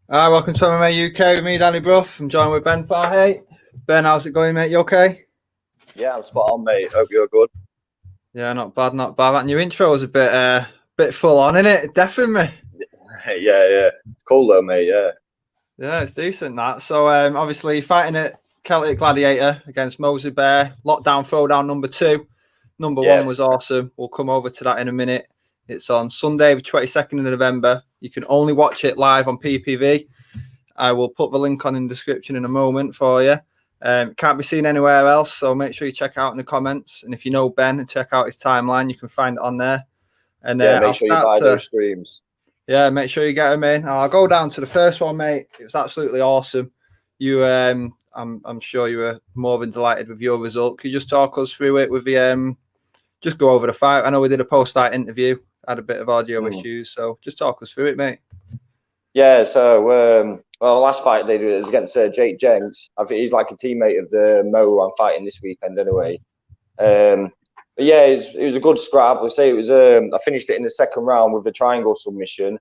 Hi, welcome to MMA UK with me, Danny Bruff. I'm joined with Ben Fahey. Ben, how's it going, mate? You okay? Yeah, I'm spot on, mate. Hope you're good. Yeah, not bad, not bad. That new intro was a bit full on, innit? Deafened me. Yeah. Cool though, mate. Yeah. Yeah, it's decent that. So, obviously, fighting at Celtic Gladiator against Mosey Bear, lockdown throwdown number 2. Number Yeah. 1 was awesome. We'll come over to that in a minute. It's on Sunday, the 22nd of November. You can only watch it live on PPV. I will put the link on in the description in a moment for you. Can't be seen anywhere else, so make sure you check out in the comments. And if you know Ben and check out his timeline, you can find it on there. And Yeah, make I'll sure you start buy to, those streams. yeah, make sure you get them in. I'll go down to the first one, mate. It was absolutely awesome. You, I'm sure you were more than delighted with your result. Could you just talk us through it with the, just go over the fight? I know we did a post-fight interview, had a bit of audio issues, so just talk us through it, mate. Yeah, so well, the last fight they did was against Jake Jenks. I think he's like a teammate of the Mo I'm fighting this weekend anyway. But yeah, it was a good scrap. We'll say it was. I finished it in the second round with the triangle submission,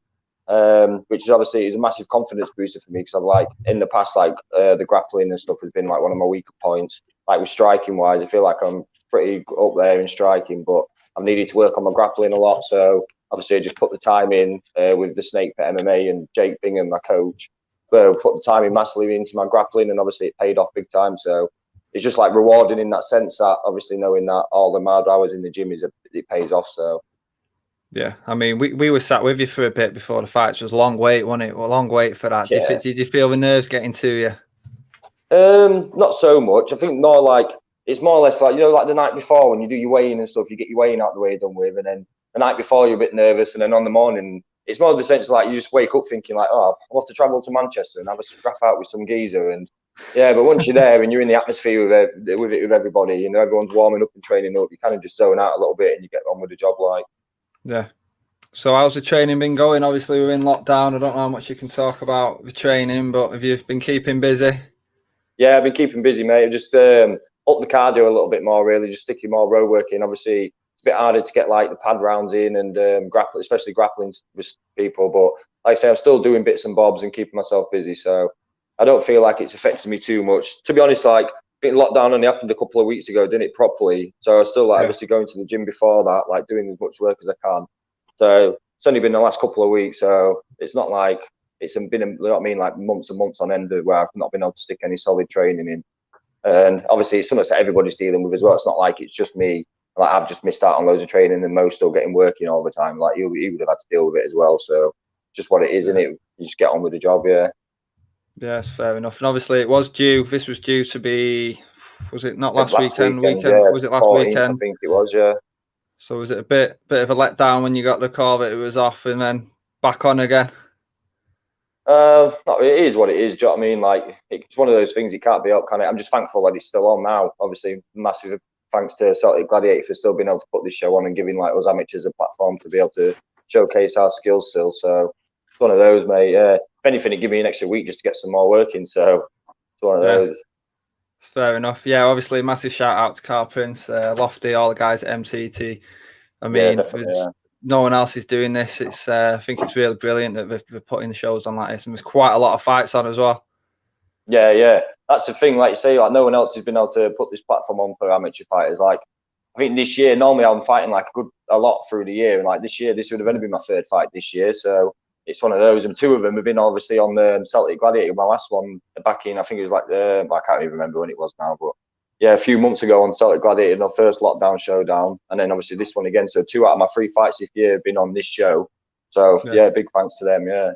which is obviously a massive confidence booster for me because I've like in the past like the grappling and stuff has been like one of my weaker points. Like with striking wise, I feel like I'm pretty up there in striking, but I've needed to work on my grappling a lot. So obviously, I just put the time in with the Snake for MMA and Jake Bingham, my coach. But put the time in massively into my grappling, and obviously it paid off big time. So it's just like rewarding in that sense that obviously knowing that all the mad hours in the gym it pays off. So yeah, I mean, we were sat with you for a bit before the fight. So it was a long wait, wasn't it? Well, a long wait for that. yeah, Did you feel the nerves getting to you? not so much. I think more like it's more or less like like the night before when you do your weighing and stuff, you get your weighing out the way done with, and then the night before you're a bit nervous, and then on the morning it's more of the sense like you just wake up thinking like, oh, I'll have to travel to Manchester and have a scrap out with some geezer, and yeah, but once you're there and you're in the atmosphere with everybody, everyone's warming up and training up, you kind of just zone out a little bit and you get on with the job like. Yeah. So how's the training been going? Obviously, we're in lockdown. I don't know how much you can talk about the training, but have you been keeping busy? Yeah, I've been keeping busy, mate. I've just up the cardio a little bit more, really, just sticking more row work in. Obviously, it's a bit harder to get like the pad rounds in and grapple, especially grappling with people. But like I say, I'm still doing bits and bobs and keeping myself busy. So I don't feel like it's affecting me too much. To be honest, like being lockdown only happened a couple of weeks ago, didn't it properly? So I was still like obviously going to the gym before that, like doing as much work as I can. So it's only been the last couple of weeks, so it's not like it's been, you know what I mean, like months and months on end where I've not been able to stick any solid training in. And obviously, it's something that everybody's dealing with as well. It's not like it's just me. Like I've just missed out on loads of training, and Mo's still getting working all the time. Like he would have had to deal with it as well. So just what it is, isn't it? You just get on with the job, yeah. Yeah, it's fair enough. And obviously, it was due. This was due to be. Was it not last Last weekend? yeah, Was it last 14th, I weekend? think it was, yeah. So was it a bit of a letdown when you got the call that it was off and then back on again? It is what it is. Do you know what I mean? Like it's one of those things you can't be up, can it? I'm just thankful that it's still on now. Obviously, massive thanks to Celtic Gladiator for still being able to put this show on and giving like us amateurs a platform to be able to showcase our skills still. So it's one of those, mate. If anything, it give me an extra week just to get some more work in. So it's one of those. It's fair enough. Yeah, obviously, massive shout out to Carl Prince, Lofty, all the guys at MCT. I mean, no one else is doing this. It's I think it's really brilliant that they're putting the shows on like this, and there's quite a lot of fights on as well. Yeah. That's the thing. Like you say, like no one else has been able to put this platform on for amateur fighters. Like I think this year, normally I'm fighting like a lot through the year, and like this year, this would have only been my third fight this year. So it's one of those, and two of them have been obviously on the Celtic Gladiator. My last one back in, I think it was like I can't even remember when it was now, but yeah, a few months ago on Celtic Gladiator, the first lockdown showdown, and then obviously this one again. So 2 out of my 3 fights this year have been on this show. So yeah, big thanks to them. Yeah.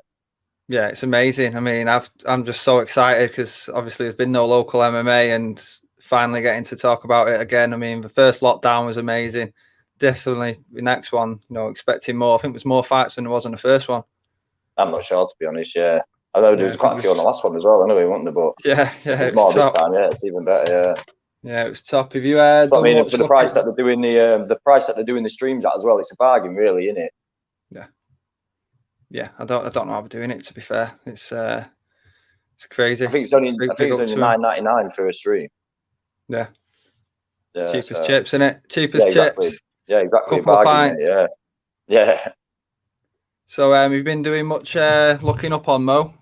Yeah, it's amazing. I mean, I'm just so excited because obviously there's been no local MMA and finally getting to talk about it again. I mean, the first lockdown was amazing. Definitely the next one, expecting more. I think there's more fights than there was on the first one. I'm not sure, to be honest. Yeah, I know there was quite a few on the last one as well. Anyway, wasn't there? But yeah, there's more this time. Yeah, it's even better. Yeah, it was top. Have you done I mean, much for the price that they're doing the price that they're doing the streams at as well, it's a bargain, really, isn't it? Yeah. I don't know how they're doing it. To be fair, it's crazy. I think it's only £9.99 for a stream. Yeah. Cheapest chips, isn't it? Cheapest yeah, exactly. chips. Yeah, exactly. Couple of pints. Yeah. So you've been doing much looking up on Mo?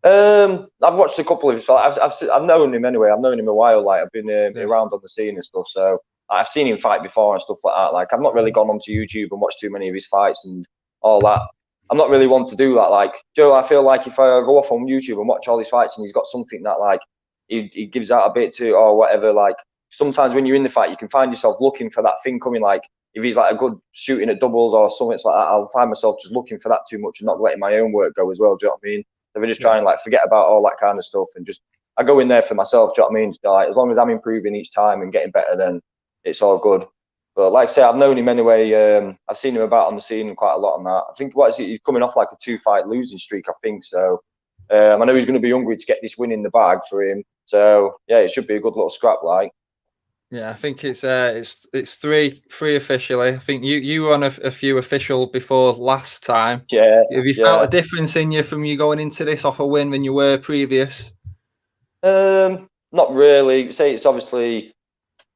I've watched a couple of his fights. I've known him anyway. I've known him a while. Like I've been around on the scene and stuff. So I've seen him fight before and stuff like that. Like I've not really gone onto YouTube and watched too many of his fights and all that. I'm not really one to do that. Like Joe, I feel like if I go off on YouTube and watch all his fights and he's got something that like he gives out a bit to or whatever. Like sometimes when you're in the fight, you can find yourself looking for that thing coming. Like if he's like a good shooting at doubles or something like that, I'll find myself just looking for that too much and not letting my own work go as well. Do you know what I mean? So we just try and like forget about all that kind of stuff and just I go in there for myself. Do you know what I mean? Like as long as I'm improving each time and getting better, then it's all good. But like I say, I've known him anyway. I've seen him about on the scene quite a lot on that. I think what is it? He's coming off like a 2-fight losing streak, I think. So I know he's going to be hungry to get this win in the bag for him. So yeah, it should be a good little scrap. Like Yeah, I think it's three officially. I think you were on a few official before last time. yeah, Have you felt a difference in you from you going into this off a win than you were previous? Not really. Say it's obviously.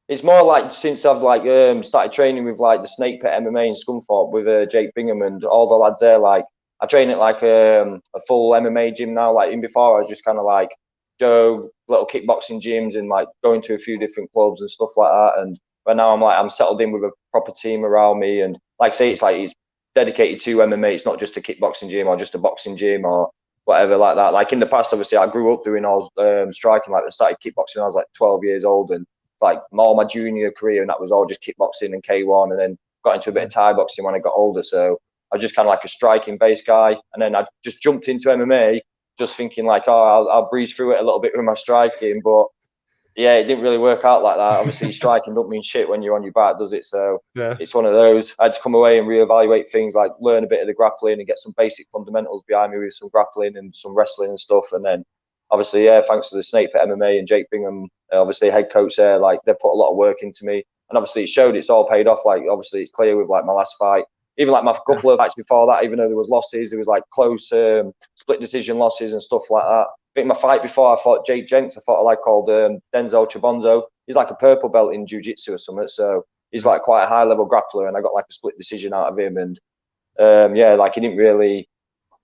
It's more like since I've like started training with like the Snake Pit MMA in Scunthorpe with Jake Bingham and all the lads there. Like I train at like a full MMA gym now. Like in before I was just kind of like go little kickboxing gyms and like going to a few different clubs and stuff like that. And but now I'm settled in with a proper team around me. And like I say, it's dedicated to MMA. It's not just a kickboxing gym or just a boxing gym or whatever like that. Like in the past, obviously I grew up doing all striking. Like I started kickboxing when I was like 12 years old and like all my junior career, and that was all just kickboxing and K1, and then got into a bit of Thai boxing when I got older. So I was just kind of like a striking based guy, and then I just jumped into MMA, just thinking like, oh, I'll breeze through it a little bit with my striking, but yeah, it didn't really work out like that. Obviously, striking don't mean shit when you're on your back, does it? So it's one of those. I had to come away and reevaluate things, like learn a bit of the grappling and get some basic fundamentals behind me with some grappling and some wrestling and stuff, and then obviously, yeah, thanks to the Snake Pit MMA and Jake Bingham, obviously head coach there, like they put a lot of work into me, and obviously it showed. It's all paid off. Like obviously it's clear with like my last fight, even like my couple of fights before that. Even though there was losses, there was like close split decision losses and stuff like that. I think my fight before I fought Jake Jenks, I fought a lad called Denzel Chabonzo. He's like a purple belt in jiu-jitsu or something, so he's like quite a high level grappler, and I got like a split decision out of him. And yeah, like he didn't really.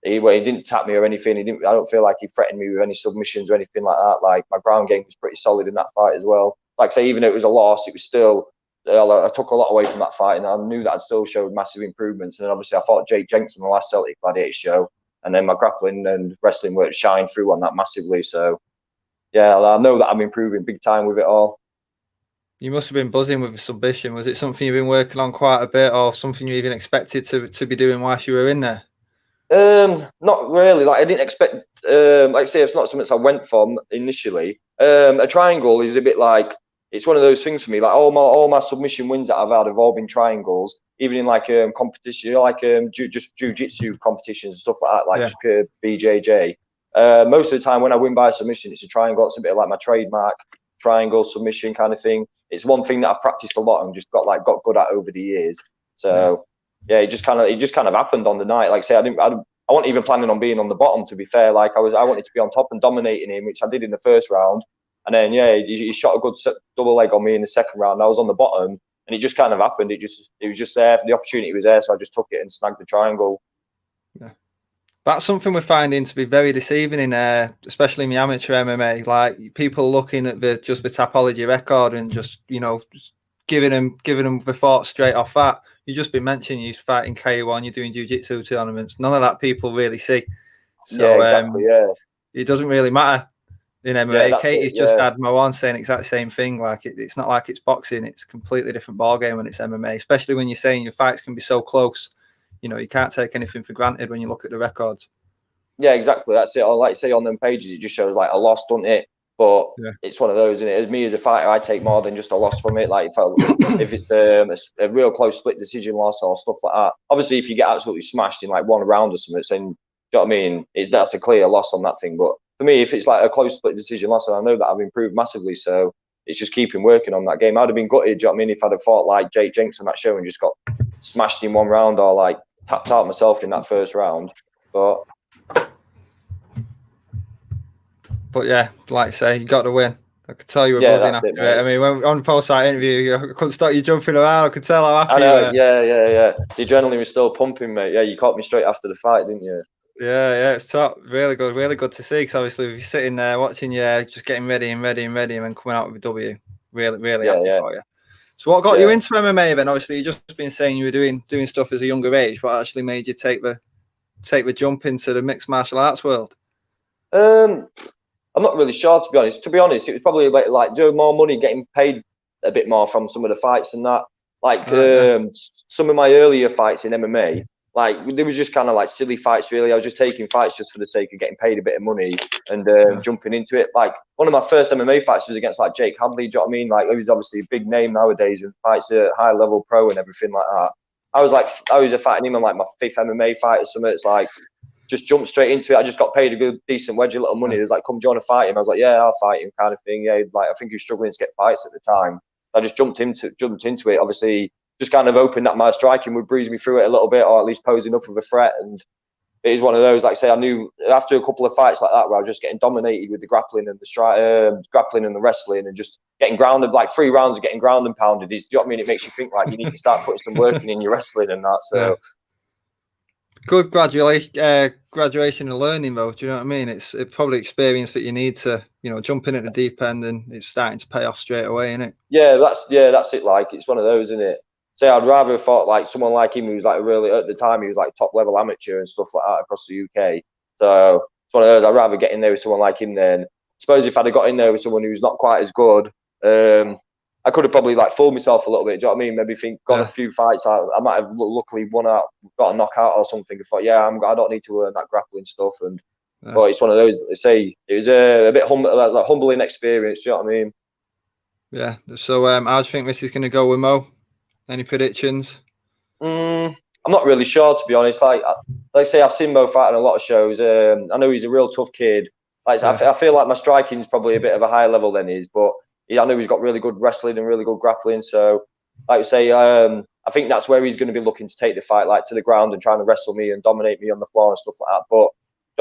He didn't tap me or anything. I don't feel like he threatened me with any submissions or anything like that. Like my ground game was pretty solid in that fight as well. Like I say, even though it was a loss, it was still. I took a lot away from that fight, and I knew that I'd still showed massive improvements. And then obviously, I fought Jake Jenks in the last Celtic Gladiator show, and then my grappling and wrestling work shined through on that massively. So yeah, I know that I'm improving big time with it all. You must have been buzzing with the submission. Was it something you've been working on quite a bit, or something you even expected to be doing whilst you were in there? Not really. Like I didn't expect. Like I say, it's not something I went for initially. A triangle is a bit like it's one of those things for me. Like all my submission wins that I've had have all been triangles. Even in like competition, like just jiu-jitsu competitions and stuff like that, like just pure BJJ. Most of the time when I win by submission, it's a triangle. It's a bit like my trademark triangle submission kind of thing. It's one thing that I've practiced a lot and just got good at over the years. So. Yeah, it just kind of happened on the night. Like I say, I wasn't even planning on being on the bottom. To be fair, like I wanted to be on top and dominating him, which I did in the first round. And then yeah, he shot a good double leg on me in the second round. I was on the bottom, and it just kind of happened. It was just there. The opportunity was there, so I just took it and snagged the triangle. Yeah, that's something we're finding to be very deceiving in, especially in the amateur MMA. Like people looking at the Tapology record and just giving them the thought straight off that. You just been mentioning you're fighting K1, you're doing jiu-jitsu tournaments. None of that people really see. So yeah, exactly. It doesn't really matter in MMA. Yeah, Katie's just had Moan saying exactly the same thing. Like it's not like it's boxing; it's a completely different ballgame when it's MMA. Especially when you're saying your fights can be so close. You can't take anything for granted when you look at the records. Yeah, exactly. That's it. Like you say on them pages, it just shows like a loss, doesn't it? But it's one of those, and as me as a fighter, I take more than just a loss from it. Like if it's a real close split decision loss or stuff like that. Obviously, if you get absolutely smashed in like one round or something, then you know what I mean? That's a clear loss on that thing. But for me, if it's like a close split decision loss, and I know that I've improved massively, so it's just keeping working on that game. I'd have been gutted, do you know what I mean, if I'd have fought like Jake Jenks on that show and just got smashed in one round or like tapped out myself in that first round. But yeah, like I say, you got to win. I could tell you were buzzing after it. I mean, when on the post-fight interview, I couldn't stop you jumping around. I could tell how happy you were. Yeah. The adrenaline was still pumping, mate. Yeah, you caught me straight after the fight, didn't you? Yeah, it's top. Really good to see. Because obviously, if you're sitting there watching you, just getting ready and then coming out with a W, really happy for you. So, what got you into MMA then? Obviously, you just been saying you were doing stuff as a younger age. What actually made you take the jump into the mixed martial arts world? I'm not really sure, to be honest. To be honest, it was probably like doing more money, getting paid a bit more from some of the fights and that. Like some of my earlier fights in MMA, like there was just kind of like silly fights. Really, I was just taking fights just for the sake of getting paid a bit of money and jumping into it. Like one of my first MMA fights was against like Jake Hadley. Do you know what I mean? Like he was obviously a big name nowadays and fights at high level pro and everything like that. I was fighting him on like my 5th MMA fight or something. It's like just jumped straight into it. I just got paid a good, decent wedge of little money. It was like, come, do you want to fight him? I was like, yeah, I'll fight him, kind of thing. Yeah, like I think he was struggling to get fights at the time. I just jumped into it. Obviously, just kind of hoping that my striking would breeze me through it a little bit, or at least pose enough of a threat. And it is one of those, like I say, I knew after a couple of fights like that, where I was just getting dominated with the grappling and the grappling and the wrestling, and just getting grounded, like 3 rounds of getting ground and pounded. Do you know what I mean? It makes you think like you need to start putting some work in your wrestling and that. So. Yeah. Good graduation and learning, though. Do you know what I mean? It's probably experience that you need to, jump in at the deep end, and it's starting to pay off straight away, isn't it? Yeah, that's it. Like it's one of those, isn't it? Say I'd rather have fought like someone like him who's like really at the time he was like top level amateur and stuff like that across the UK. So it's one of those. I'd rather get in there with someone like him than. I suppose if I'd have got in there with someone who's not quite as good, I could have probably like fooled myself a little bit. Do you know what I mean? Maybe a few fights. I might have luckily won out, got a knockout or something. I thought, I don't need to learn that grappling stuff. But it's one of those. They say it was a bit humbling experience. Do you know what I mean? Yeah. So, how do you think this is going to go with Mo? Any predictions? I'm not really sure, to be honest. Like I say, I've seen Mo fight on a lot of shows. I know he's a real tough kid. I feel like my striking's probably a bit of a higher level than his, but. I know he's got really good wrestling and really good grappling. So, like I say, I think that's where he's going to be looking to take the fight, like to the ground and trying to wrestle me and dominate me on the floor and stuff like that. But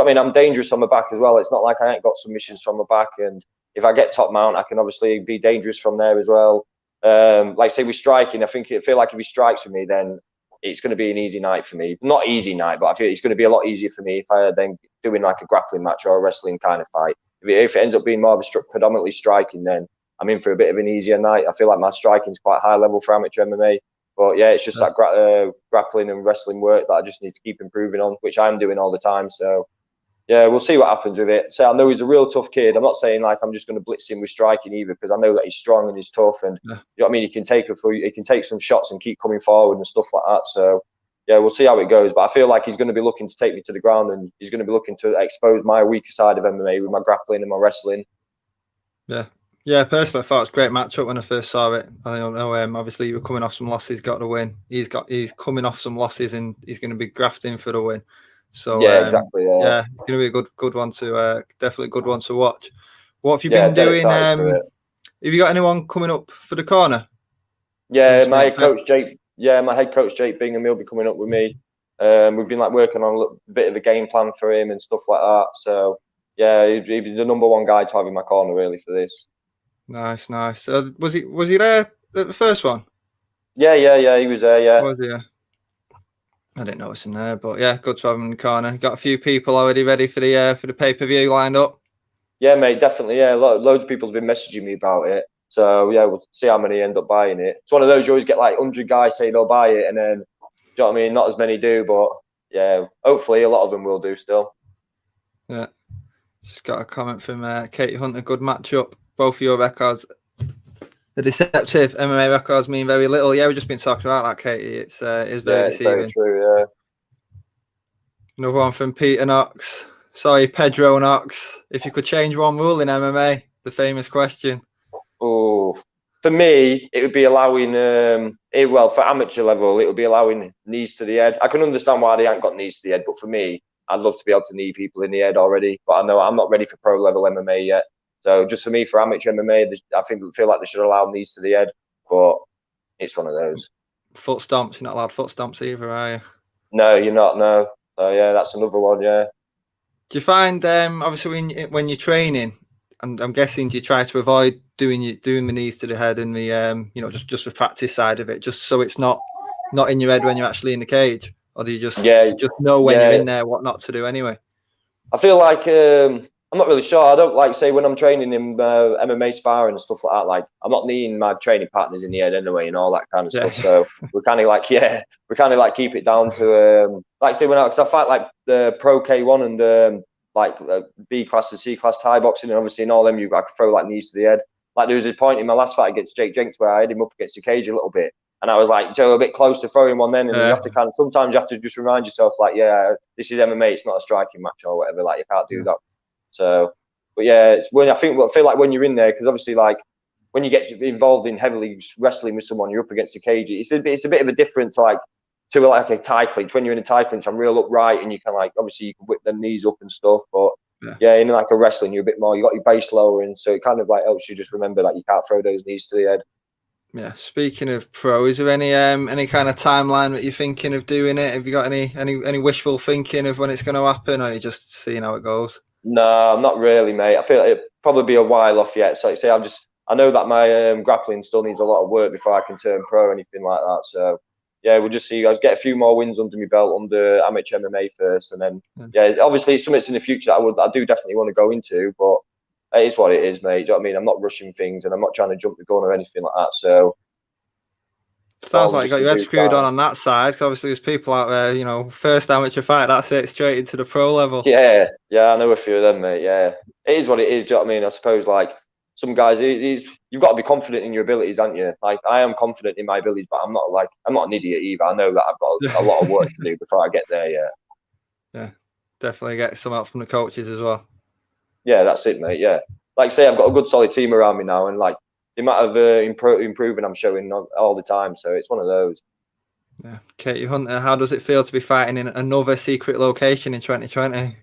I mean, I'm dangerous on my back as well. It's not like I ain't got submissions from my back, and if I get top mount, I can obviously be dangerous from there as well. Like I say, with striking, I feel like if he strikes with me, then it's going to be an easy night for me. Not easy night, but I feel it's going to be a lot easier for me if I then doing like a grappling match or a wrestling kind of fight. If it ends up being more of a predominantly striking, then I'm in for a bit of an easier night. I feel like my striking's quite high level for amateur MMA. But yeah, it's just that grappling and wrestling work that I just need to keep improving on, which I'm doing all the time. So yeah, we'll see what happens with it. So I know he's a real tough kid. I'm not saying like I'm just going to blitz him with striking either, because I know that he's strong and he's tough, and you know what I mean. He can take some shots and keep coming forward and stuff like that. So yeah, we'll see how it goes. But I feel like he's going to be looking to take me to the ground, and he's going to be looking to expose my weaker side of MMA with my grappling and my wrestling. Yeah, personally, I thought it was a great matchup when I first saw it. I don't know. Obviously, you were coming off some losses, got the win. He's coming off some losses, and he's going to be grafting for the win. So yeah, exactly. Yeah, it's going to be a good one to definitely a good one to watch. What have you been doing? Have you got anyone coming up for the corner? Yeah, my head coach Jake Bingham, he'll be coming up with me. We've been like working on a bit of a game plan for him and stuff like that. So yeah, he was the number one guy to have in my corner really for this. Nice. Was he there at the first one? Yeah, he was there. Yeah. Was he? I didn't notice him there, but yeah, good to have him in the corner. Got a few people already ready for the pay-per-view lined up. Yeah, mate, definitely. Yeah, loads of people have been messaging me about it. So yeah, we'll see how many end up buying it. It's one of those you always get like 100 guys saying they'll buy it, and then do you know what I mean? Not as many do, but yeah, hopefully a lot of them will do still. Yeah, just got a comment from Katie Hunter. Good matchup. Both of your records, the deceptive MMA records, mean very little. Yeah, we've just been talking about that, Katie. It's very deceiving. It's very true. Yeah. Another one from Peter Knox. Sorry, Pedro Knox. If you could change one rule in MMA, the famous question. Oh, for me, it would be allowing. For amateur level, it would be allowing knees to the head. I can understand why they haven't got knees to the head, but for me, I'd love to be able to knee people in the head already. But I know I'm not ready for pro level MMA yet. So just for me, for amateur MMA, I feel like they should allow knees to the head, but it's one of those. Foot stomps, you're not allowed foot stomps either, are you? No, you're not. No. So yeah, that's another one. Yeah. Do you find obviously when you're training, and I'm guessing you try to avoid doing the knees to the head and the just the practice side of it, just so it's not in your head when you're actually in the cage, or do you just know when you're in there what not to do anyway? I feel like I'm not really sure. I don't like say when I'm training in MMA sparring and stuff like that. Like I'm not needing my training partners in the head anyway and all that kind of stuff. So we're kind of like keep it down to like say because I fight like the Pro K1 and like B class and C class Thai boxing, and obviously in all them I could throw like knees to the head. Like there was a point in my last fight against Jake Jenks where I had him up against the cage a little bit. And I was like, Joe, a bit close to throwing one then. And you have to sometimes you have to just remind yourself, like, this is MMA. It's not a striking match or whatever. Like, you can't do that. So, but yeah, it's when I feel like when you're in there, because obviously, like, when you get involved in heavily wrestling with someone, you're up against the cage. It's a bit of a different, to a Thai clinch. When you're in a Thai clinch, I'm real upright and you can, like, obviously you can whip the knees up and stuff. But in like a wrestling, you're a bit more, you got your base lower. And so it kind of like helps you just remember that you can't throw those knees to the head. Yeah. Speaking of pro, is there any kind of timeline that you're thinking of doing it? Have you got any wishful thinking of when it's going to happen, or are you just seeing how it goes? No, not really, mate. I feel like it'll probably be a while off yet. So I know that my grappling still needs a lot of work before I can turn pro or anything like that. So yeah, we'll just see. I'll get a few more wins under my belt under amateur MMA first, and then obviously it's something in the future that I do definitely want to go into, but it is what it is, mate. Do you know what I mean? I'm not rushing things and I'm not trying to jump the gun or anything like that. So sounds like you got your head screwed on that side. Obviously, there's people out there, first amateur fight, that's it, straight into the pro level. Yeah, I know a few of them, mate. Yeah, it is what it is. Do you know what I mean? I suppose like some guys, you've got to be confident in your abilities, aren't you? Like I am confident in my abilities, but I'm not an idiot either. I know that I've got a lot of work to do before I get there. Yeah, definitely get some help from the coaches as well. Yeah, that's it, mate. Yeah, like I say, I've got a good solid team around me now, and like the amount of improving I'm showing all the time. So it's one of those. Yeah, Katie Hunter, how does it feel to be fighting in another secret location in 2020?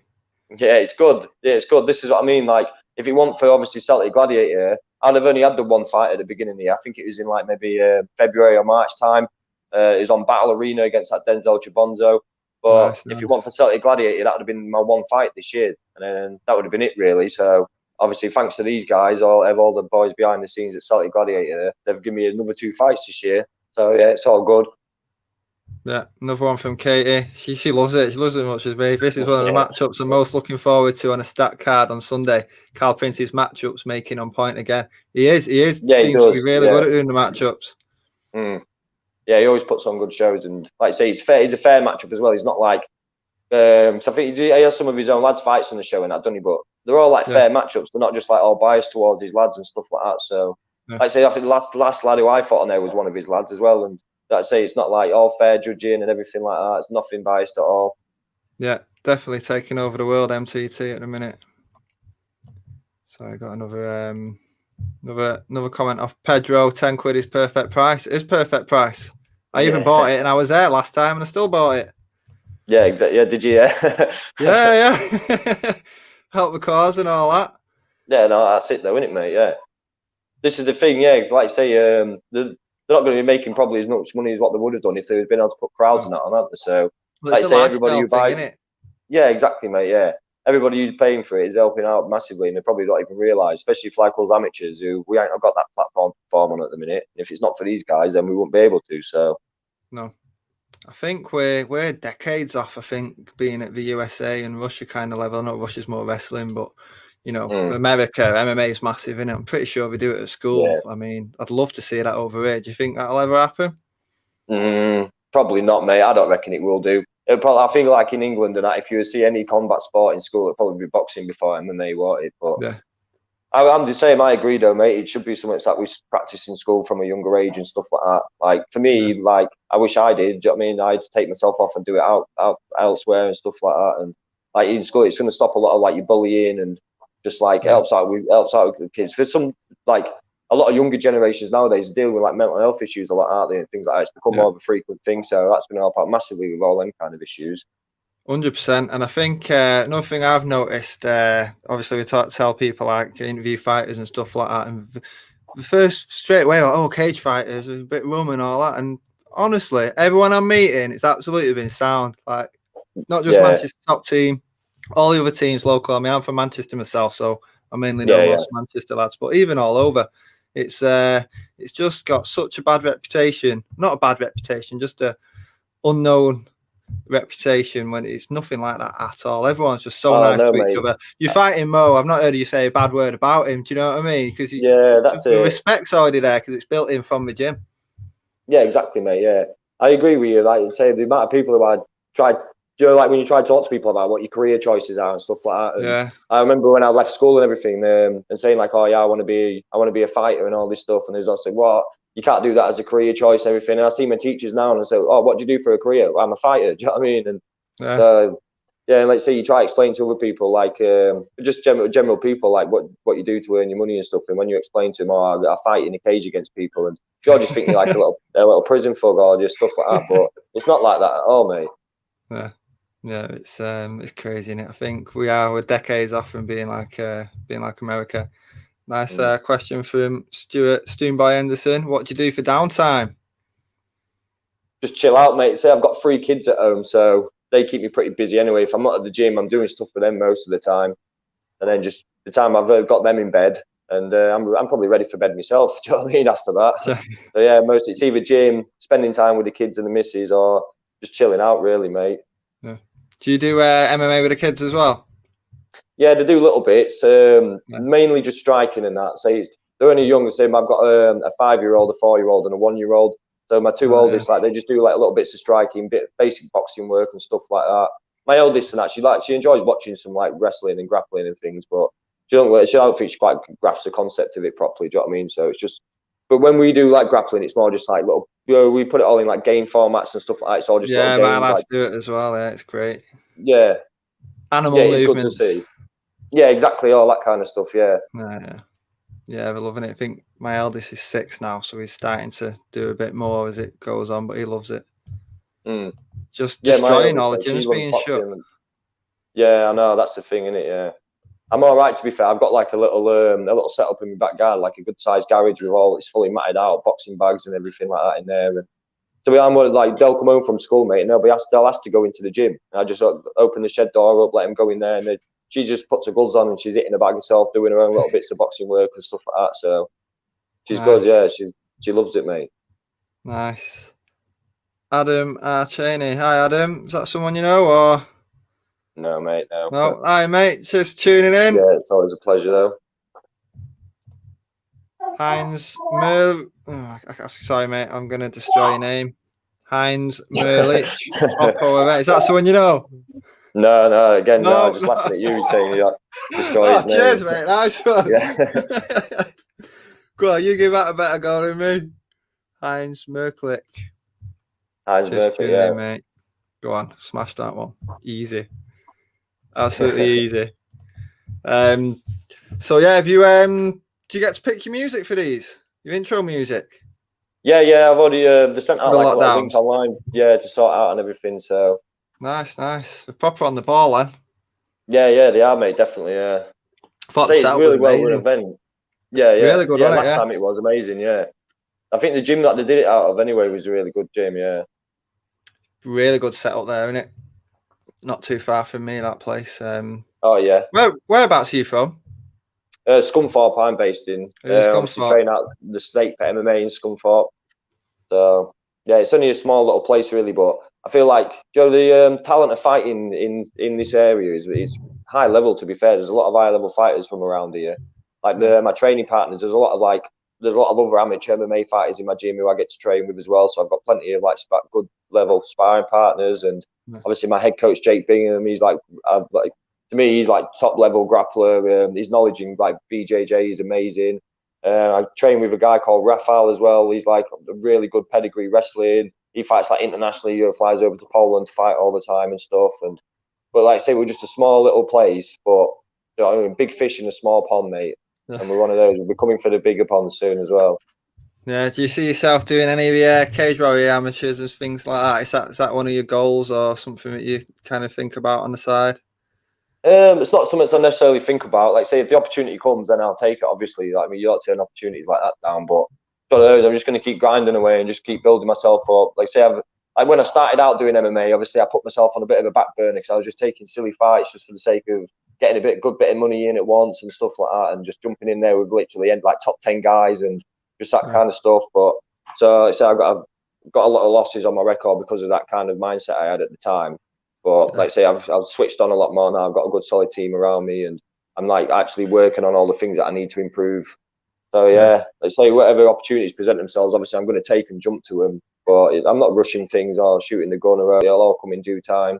Yeah, it's good. Yeah, it's good. This is what I mean. Like, if it weren't for obviously Celtic Gladiator, I'd have only had the one fight at the beginning of the year. I think it was in like maybe February or March time. It was on Battle Arena against that Denzel Chibonzo. But nice. If it weren't for Celtic Gladiator, that would have been my one fight this year, and then that would have been it really. So obviously, thanks to these guys, all the boys behind the scenes at Celtic Gladiator, they've given me another 2 fights this year. So yeah, it's all good. Yeah, another one from Katie. She loves it. She loves it as much as me. This is one of the matchups I'm most looking forward to on a stat card on Sunday. Carl Prince's matchups making on point again. He is. Yeah, seems to be really good at doing the matchups. Yeah, he always puts on good shows, and like I say, he's fair. He's a fair matchup as well. He's not like. So I think he has some of his own lads fights on the show and that, doesn't he? But they're all like fair matchups. They're not just like all biased towards his lads and stuff like that. So like I say, I think the last lad who I fought on there was one of his lads as well, and. Like I say, it's not like all fair judging and everything like that. It's nothing biased at all. Yeah, definitely taking over the world MTT at the minute. So I got another comment off Pedro. 10 quid is perfect price. It is perfect price. I even bought it, and I was there last time, and I still bought it. Yeah, exactly. Yeah, did you? Yeah. Help the cause and all that. Yeah, no, that's it though, isn't it, mate? Yeah. This is the thing, yeah. Like I say, they're not going to be making probably as much money as what they would have done if they'd been able to put crowds and that on, aren't they? So, like I say, everybody who buys it. Yeah, exactly, mate. Yeah, everybody who's paying for it is helping out massively, and they probably don't even realise, especially for like us amateurs who we ain't got that platform to perform on at the minute. If it's not for these guys, then we wouldn't be able to. So, no, I think we're decades off. I think being at the USA and Russia kind of level. I know Russia's more wrestling, but. America, MMA is massive, isn't it? I'm pretty sure we do it at school. Yeah. I mean, I'd love to see that over here. Do you think that'll ever happen? Probably not, mate. I don't reckon it will do. I think like in England and that, if you see any combat sport in school, it'll probably be boxing before MMA, won't it? But yeah. I'm just saying, I agree though, mate. It should be something that we practice in school from a younger age and stuff like that. Like for me, like I wish I did. Do you know what I mean? I had to take myself off and do it out elsewhere and stuff like that. And like in school, it's going to stop a lot of like your bullying and just like helps out with the kids. For some like a lot of younger generations nowadays are dealing with like mental health issues a lot, aren't they? And things like that. It's become more of a frequent thing, so that's going to help out massively with all them kind of issues. 100%. And I think another thing I've noticed, obviously we tell people like interview fighters and stuff like that, and the first straight away like, cage fighters are a bit rum and all that. And honestly, everyone I'm meeting, it's absolutely been sound. Like not just Manchester top team. All the other teams local. I mean, I'm from Manchester myself, so I mainly know most Manchester lads. But even all over, it's just got such a bad reputation. Not a bad reputation, just a unknown reputation when it's nothing like that at all. Everyone's just so Oh nice no, to each mate. other. You're fighting Mo. I've not heard you say a bad word about him. Do you know what I mean? Because Yeah, that's the it. respect's already there because it's built in from the gym. Yeah, exactly, mate. Yeah, I agree with you. Like, say the amount of people who I tried, like when you try to talk to people about what your career choices are and stuff like that. And Yeah. I remember when I left school and everything, and saying like, "Oh yeah, I want to be a fighter and all this stuff." And there's also, "What? You can't do that as a career choice, everything." And I see my teachers now and I say, "Oh, what do you do for a career?" "Well, I'm a fighter." Do you know what I mean? And Yeah. yeah, and like say you try to explain to other people, like just general people, like what you do to earn your money and stuff. And when you explain to them, "Oh, I fight in a cage against people," and you'll just think you're like a little prison thug or just stuff like that. But it's not like that at all, mate. Yeah. Yeah, it's crazy, isn't it? I think we're decades off from being like America. Nice question from Stuart Stoonby Henderson. What do you do for downtime? Just chill out, mate. Say I've got 3 kids at home, so they keep me pretty busy anyway. If I'm not at the gym, I'm doing stuff for them most of the time, and then just the time I've got them in bed, and I'm probably ready for bed myself. Do you know what I mean? After that, so yeah, mostly it's either gym, spending time with the kids and the missus, or just chilling out, really, mate. Yeah. Do you do MMA with the kids as well? Yeah, they do little bits, mainly just striking and that. So they're only young. So I've got a 5-year-old, a 4-year-old, and a 1-year-old. So my two oldest, like they just do like little bits of striking, basic boxing work and stuff like that. My oldest and that she enjoys watching some like wrestling and grappling and things, but she don't think she quite grasps the concept of it properly. Do you know what I mean? So it's just, but when we do like grappling, it's more just like little, we put it all in like game formats and stuff like that. It's all just little games. My lads like, do it as well. Yeah, it's great. Yeah, Animal it's movements. good to see. Yeah, exactly, all that kind of stuff. Yeah. Yeah, we're loving it. I think my eldest is 6 now, so he's starting to do a bit more as it goes on, but he loves it. Just destroying all the gyms being shut. Yeah, I know, that's the thing, isn't it? Yeah, I'm all right, to be fair. I've got like a little setup in my back garden, like a good sized garage with it's fully matted out, boxing bags and everything like that in there. And so I'm like, they'll come home from school, mate, and they'll ask to go into the gym. And I just open the shed door up, let them go in there, and she just puts her gloves on and she's hitting the bag herself, doing her own little bits of boxing work and stuff like that. So she's good, yeah. She loves it, mate. Nice. Adam Cheney. Hi, Adam. Is that someone you know, or? No, mate, no. No. Hi, mate. Just tuning in. Yeah, it's always a pleasure, though. Heinz Merl. Sorry, mate. I'm going to destroy your name. Heinz Merlich. Is that someone you know? No. Again, no. Just laughing at you saying you destroy his name. Cheers, mate. Nice one. Yeah. Go on, you give that a better go than me. Heinz Merklich. Heinz Merklich, yeah. Mate. Go on, smash that one. Easy. Absolutely easy. So yeah, have you do you get to pick your music for these? Your intro music? Yeah, I've already they sent out like a little link online, to sort out and everything. So nice. They're proper on the ball, then. Yeah, they are, mate. Definitely, yeah. It's really well run event. Yeah. Really good. Yeah, last time it was amazing. Yeah, I think the gym that they did it out of anyway was a really good gym. Yeah. Really good setup there, isn't it? Not too far from me, that place. Oh yeah. Whereabouts are you from? Scunthorpe, I'm based in. Obviously train out the state for MMA in Scunthorpe. So yeah, it's only a small little place really, but I feel like the talent of fighting in this area is high level. To be fair, there's a lot of high level fighters from around here. Like my training partners, there's a lot of other amateur MMA fighters in my gym who I get to train with as well. So I've got plenty of like good level sparring partners, and obviously my head coach Jake Bingham, he's to me, he's like top level grappler. His knowledge in like BJJ is amazing. I train with a guy called Rafael as well. He's like a really good pedigree wrestling. He fights like internationally. He flies over to Poland to fight all the time and stuff. But like I say, we're just a small little place, but big fish in a small pond, mate. And we're one of those. We'll be coming for the bigger pond soon as well. Yeah. Do you see yourself doing any of the cage warrior amateurs and things like that? Is that one of your goals or something that you kind of think about on the side? It's not something I necessarily think about. Like, say, if the opportunity comes, then I'll take it. Obviously, like, I mean, you don't turn opportunities like that down. But for those, I'm just going to keep grinding away and just keep building myself up. Like, say, when I started out doing MMA, obviously, I put myself on a bit of a back burner because I was just taking silly fights just for the sake of getting a good bit of money in at once and stuff like that, and just jumping in there with literally like top 10 guys and just that kind of stuff. But so I've got got a lot of losses on my record because of that kind of mindset I had at the time. But like I say, I've switched on a lot more now. I've got a good solid team around me, and I'm like actually working on all the things that I need to improve. So yeah, like I say, whatever opportunities present themselves, obviously I'm going to take and jump to them. But I'm not rushing things or shooting the gun, or it'll all come in due time.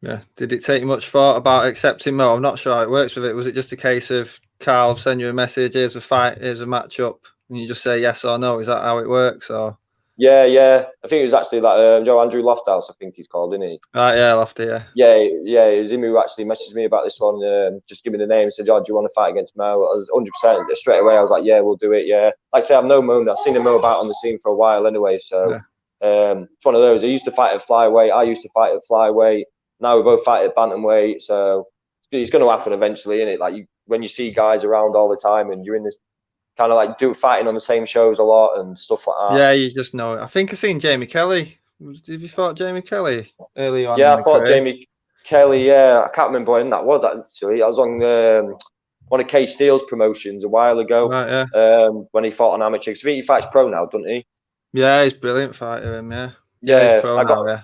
Yeah. Did it take you much thought about accepting Mo? I'm not sure how it works with it. Was it just a case of Carl send you a message, here's a fight, here's a matchup, and you just say yes or no? Is that how it works? Or Yeah. I think it was actually like Joe Andrew Lofthouse, I think he's called, isn't he? right, yeah, I'll have to, Yeah. It was him who actually messaged me about this one. Just give me the name and said, "Oh, do you want to fight against Mo?" I was 100% straight away. I was like, "Yeah, we'll do it." Yeah, like I say, I've known Mo. I've seen him Mo about on the scene for a while anyway. So it's one of those. He used to fight at flyweight. I used to fight at flyweight. Now we both fight at bantamweight. So it's going to happen eventually, isn't it? Like when you see guys around all the time and you're in this kind of like fighting on the same shows a lot and stuff like that. Yeah, you just know it. I think I seen Jamie Kelly. Did you fought Jamie Kelly early on? Yeah, in I fought career? Jamie Kelly. Yeah, I can't remember when that was. Actually, I was on one of K Steele's promotions a while ago. Right, yeah. When he fought on amateur. I think he fights pro now, doesn't he? Yeah, he's a brilliant fighter. Him, yeah. Yeah, he's pro now.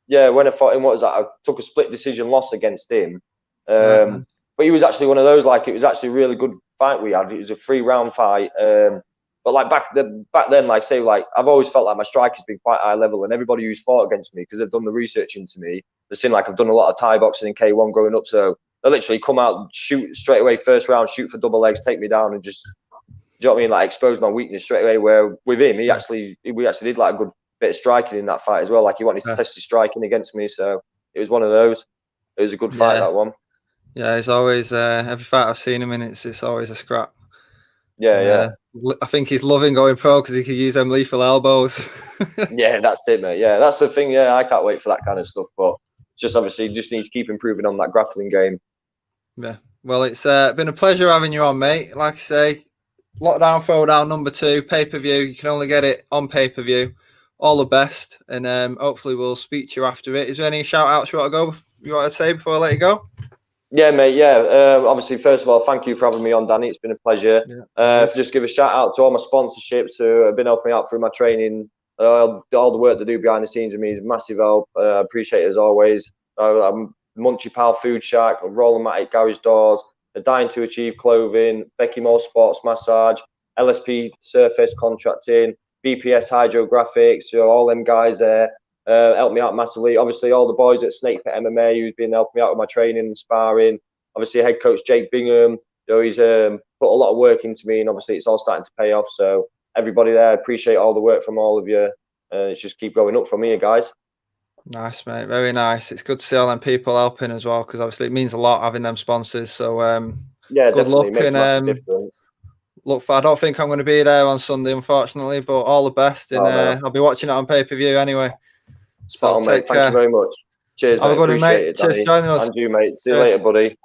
Yeah, when I fought him, what was that? I took a split decision loss against him. Right, But he was actually one of those. Like it was actually a really good fight we had. It was a 3-round fight. But like back then, like say, like I've always felt like my strike has been quite high level, and everybody who's fought against me because they've done the research into me, they've seen like I've done a lot of Thai boxing and K1 growing up. So they literally come out, shoot straight away, first round, shoot for double legs, take me down, and just, do you know what I mean? Like expose my weakness straight away. Where with him, we actually did like a good bit of striking in that fight as well. Like he wanted to test his striking against me, so it was one of those. It was a good fight, that one. Yeah, he's always every fight I've seen him in, it's always a scrap. Yeah. I think he's loving going pro because he can use them lethal elbows. Yeah, that's it, mate. Yeah, that's the thing. Yeah, I can't wait for that kind of stuff. But just obviously, just need to keep improving on that grappling game. Yeah. Well, it's been a pleasure having you on, mate. Like I say, Lockdown Throwdown #2 pay-per-view. You can only get it on pay-per-view. All the best, and hopefully we'll speak to you after it. Is there any shout-outs you want to say before I let you go? Yeah, mate. Yeah. Obviously, first of all, thank you for having me on, Danny. It's been a pleasure. Just give a shout out to all my sponsorships who have been helping me out through my training. All the work they do behind the scenes of me is massive help. I appreciate it as always. I'm Munchy Pal Food Shack, Roll-O-Matic Garage Doors, The Dying to Achieve Clothing, Becky Moore Sports Massage, LSP Surface Contracting, BPS Hydrographics. All them guys there. Helped me out massively. Obviously, all the boys at Snake Pit MMA who's been helping me out with my training and sparring. Obviously, head coach Jake Bingham, he's put a lot of work into me, and obviously, it's all starting to pay off. So, everybody there, I appreciate all the work from all of you. It's just keep going up from here, guys. Nice, mate. Very nice. It's good to see all them people helping as well, because obviously it means a lot having them sponsors. So, yeah, good definitely luck makes a massive difference. Look, I don't think I'm going to be there on Sunday, unfortunately, but all the best, and I'll be watching it on pay-per-view anyway. Spot on, mate. Thank you very much. Cheers, mate. Appreciate it, Danny. Cheers for joining us. And you, mate. See you later, buddy.